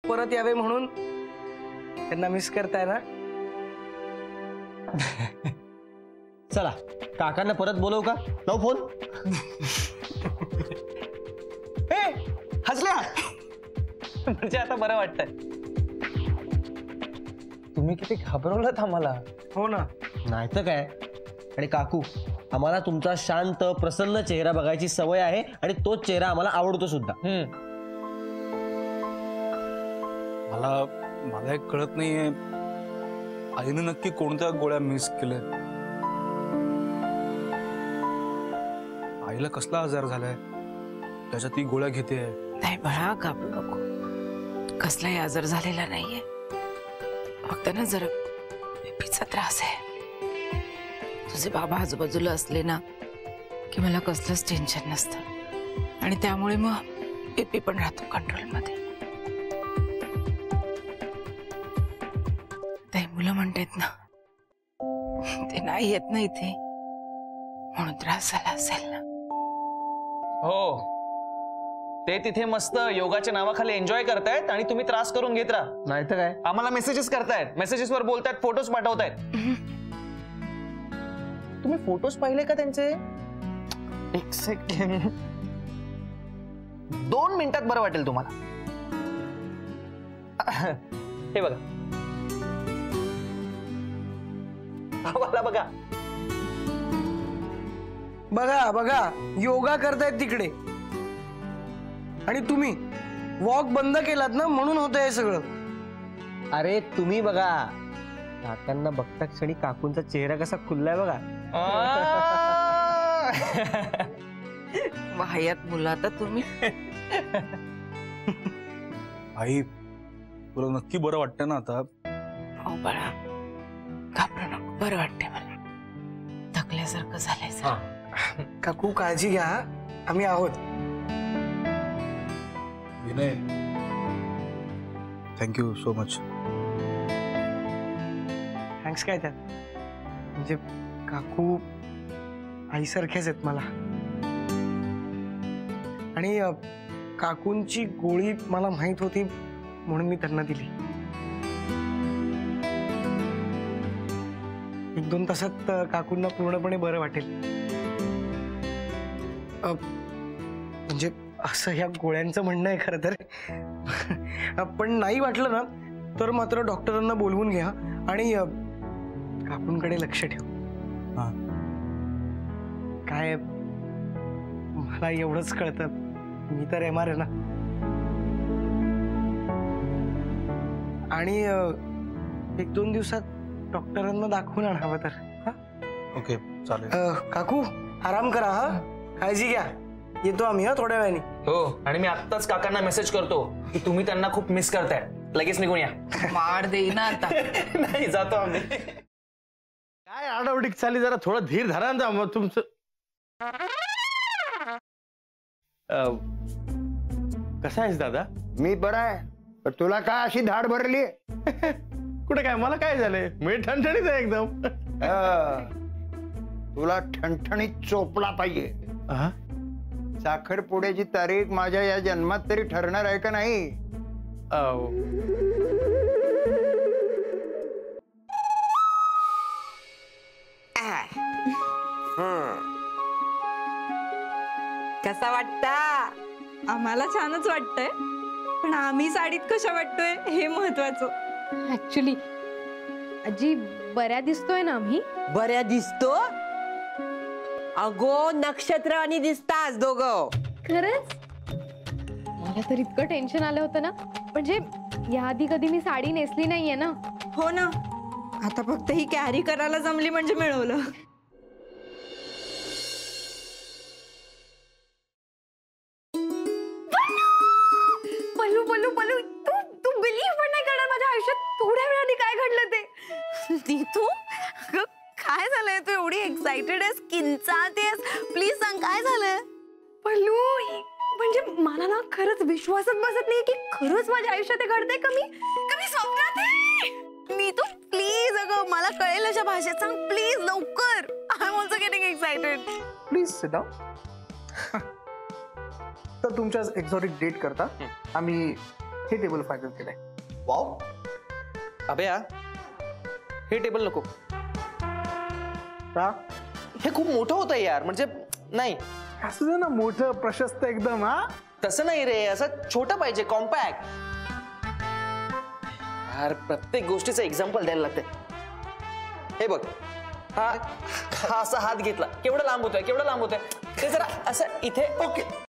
परत यावे म्हणून त्यांना मिस करताय ना? चला काकांना परत बोलवू का? लावू फोन. हसल्या म्हणजे आता बरं वाटतंय. तुम्ही किती घाबरवलात आम्हाला. हो ना. नाही तर काय. आणि काकू आम्हाला तुमचा शांत प्रसन्न चेहरा बघायची सवय आहे आणि तोच चेहरा आम्हाला आवडतो सुद्धा. मला एक कळत नाहीये आईने नक्की कोणत्या गोळ्या मिस केल्या. आईला कसला आजार झालाय त्याच्या ती गोळ्या घेते. नाही बाळा घाबरू नको. कसलाही आजार झालेला नाहीये. फक्त ना जरा बीपीचा त्रास आहे. तुझे बाबा आजूबाजूला असले ना की मला कसलंच टेन्शन नसतं आणि त्यामुळे मग बीपी पण राहतो कंट्रोलमध्ये. ते मुलं म्हणतात ना ते नाही येत ना इथे म्हणून त्रास झाला असेल ना. हो ते तिथे मस्त योगाच्या नावाखाली एन्जॉय करतायत आणि तुम्ही त्रास करून घेत राहा. नाही तर काय. आम्हाला मेसेजेस करतायत, मेसेजेसवर बोलतायत, फोटोज पाठवतायत. तुम्ही फोटोज पाहिले का त्यांचे? एक सेकंड. 2 मिनिटात बरं वाटेल तुम्हाला. हे बघा आम्हाला बघा. बघा बघा योगा करतायत तिकडे आणि तुम्ही वॉक बंद केलात ना म्हणून होतं हे सगळं. अरे तुम्ही बघा काकांना बघता क्षणी काकूंचा चेहरा कसा खुललाय बघा. वाह्यात मुलं आता तुम्ही. आई तुला नक्की बरं वाटतं ना आता? हो बाळा घाबरू नको. बरं वाटते मला. थकल्यासारखं झालंय जरा. काकू काळजी घ्या. आम्ही आहोत. Vinay thank you so much. Thanks काय त्यात. म्हणजे काकू आईसारख्याच आहेत मला आणि काकूंची गोळी मला माहित होती म्हणून मी त्यांना दिली. 1-2 तासात काकूंना पूर्णपणे बरं वाटेल. म्हणजे असं ह्या गोळ्यांचं म्हणणं आहे खरं तर. पण नाही वाटलं ना तर मात्र डॉक्टरांना बोलवून घ्या आणि काकूंकडे लक्ष ठेव. काय मला एवढंच कळतं. मी तर MR आहे ना. आणि 1-2 दिवसात डॉक्टरांना दाखवून आणावं तर. ओके चालेल. काकू आराम करा. हा काळजी घ्या. येतो आम्ही थोड्या वेळाने. हो आणि मी आत्ताच काकांना मेसेज करतो की तुम्ही त्यांना खूप मिस करताय. लगेच निघून या. मार देईना आता. नाही जातो आम्ही. काय आडवडीक चाली. जरा थोडं धीर धरा ना मग तुमचं. कसा आहेस दादा? मी बरा आहे. पण तुला काय अशी धाड भरली? कुठे काय मला काय झालंय? मी ठणठणीत आहे एकदम. तुला ठणठणीत चोपला पाहिजे. साखरपुड्याची तारीख माझ्या या जन्मात तरी ठरणार आहे का नाही? कसा वाटता? आम्हाला छानच वाटतंय पण आम्ही साडीत कशा वाटतोय हे महत्वाचं. ऍक्च्युली आजी बऱ्या दिसतोय ना आम्ही? बऱ्या दिसतो? अगो नक्षत्र आणि दिसतास दोघं. खरंच मला तर इतकं टेन्शन आलं होतं ना. म्हणजे याआधी कधी मी साडी नेसली नाहीये ना. हो ना. आता फक्त ही कॅरी करायला जमली म्हणजे मिळवलं. पल्लू पल्लू पल्लू तू बिलीव्ह पण नाही करणार माझ्या आयुष्यात थोड्या वेळाने काय घडलं ते. तू काय झालंय? तू एवढी एक्साइटेड आहेस, किंचाळतेस. प्लीज सांग काय झालंय? पल्लू म्हणजे मला ना खरंच विश्वासच बसत नाही की खरंच माझ्या आयुष्यात घडतंय. कमी स्वप्नात आहे. नीतू प्लीज अगं मला कळेल अशा भाषेत सांग प्लीज लवकर. I am also getting excited. Please sit down. तर तुमच्या एक्झॉटिक डेट करता आम्ही हे टेबल फायनल केलंय. वाव अभ्या हे टेबल नको. का हे खूप मोठं होतं यार. म्हणजे नाही असं दे ना मोठं प्रशस्त एकदम. हा तसं नाही रे, असं छोटं पाहिजे, कॉम्पॅक्ट. यार प्रत्येक गोष्टीचं एक्झाम्पल द्यायला लागते. हे बघ, हा हा असा हात घेतला, केवढं लांब होतोय, केवढं लांब होतोय. ते जरा असं इथे. ओके